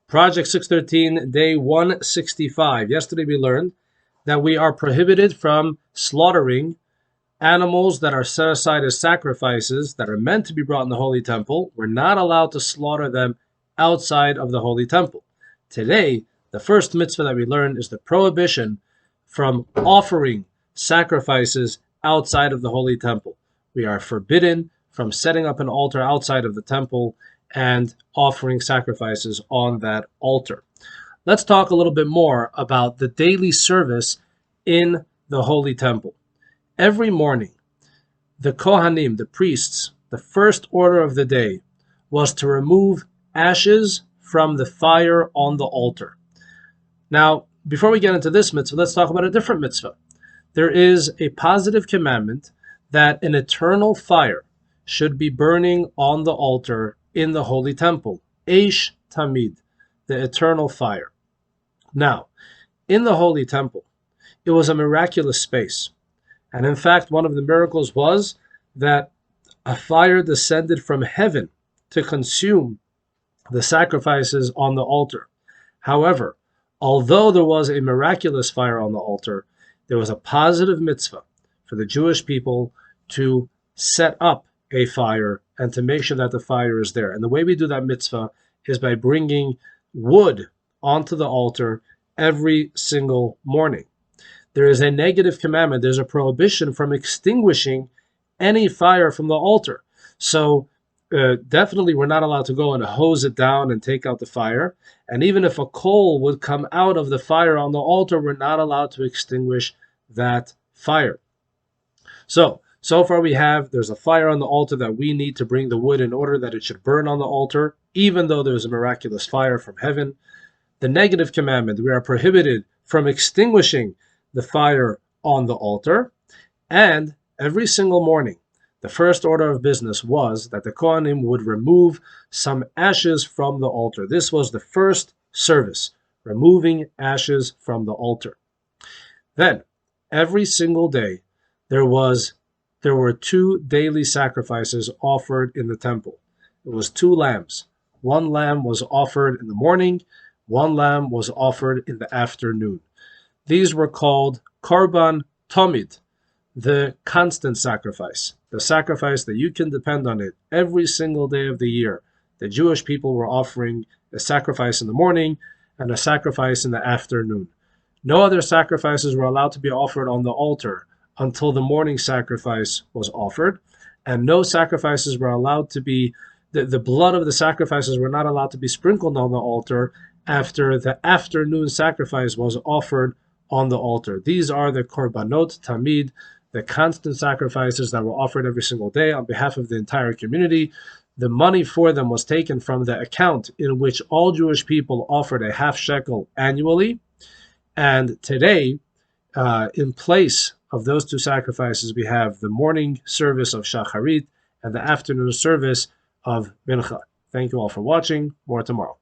Project 613, day 165. Yesterday we learned that we are prohibited from slaughtering animals that are set aside as sacrifices that are meant to be brought in the Holy Temple. We're not allowed to slaughter them outside of the Holy Temple. Today, the first mitzvah that we learn is the prohibition from offering sacrifices outside of the Holy Temple. We are forbidden from setting up an altar outside of the temple and offering sacrifices on that altar. Let's talk a little bit more about the daily service in the Holy Temple. Every morning, the Kohanim, the priests, the first order of the day was to remove ashes from the fire on the altar. Now, before we get into this mitzvah, let's talk about a different mitzvah. There is a positive commandment that an eternal fire should be burning on the altar in the Holy Temple. Eish Tamid, the eternal fire. Now, in the Holy Temple, it was a miraculous space. And in fact, one of the miracles was that a fire descended from heaven to consume the sacrifices on the altar. However, although there was a miraculous fire on the altar, there was a positive mitzvah for the Jewish people to set up a fire and to make sure that the fire is there. And the way we do that mitzvah is by bringing wood onto the altar every single morning. There is a negative commandment. There's a prohibition from extinguishing any fire from the altar. So definitely we're not allowed to go and hose it down and take out the fire. And even if a coal would come out of the fire on the altar, we're not allowed to extinguish that fire. So far there's a fire on the altar that we need to bring the wood in order that it should burn on the altar, even though there's a miraculous fire from heaven. The negative commandment, we are prohibited from extinguishing the fire on the altar. And every single morning, the first order of business was that the Kohanim would remove some ashes from the altar. This was the first service, removing ashes from the altar. Then, every single day, there were 2 daily sacrifices offered in the temple. It was 2 lambs. 1 lamb was offered in the morning, 1 lamb was offered in the afternoon. These were called Korban Tamid, the constant sacrifice, the sacrifice that you can depend on it every single day of the year. The Jewish people were offering a sacrifice in the morning and a sacrifice in the afternoon. No other sacrifices were allowed to be offered on the altar until the morning sacrifice was offered, and no sacrifices were allowed to be, the blood of the sacrifices were not allowed to be sprinkled on the altar after the afternoon sacrifice was offered on the altar. These are the Korbanot Tamid, the constant sacrifices that were offered every single day on behalf of the entire community. The money for them was taken from the account in which all Jewish people offered a half shekel annually. And today, in place of those 2 sacrifices, we have the morning service of Shacharit and the afternoon service of Mincha. Thank you all for watching. More tomorrow.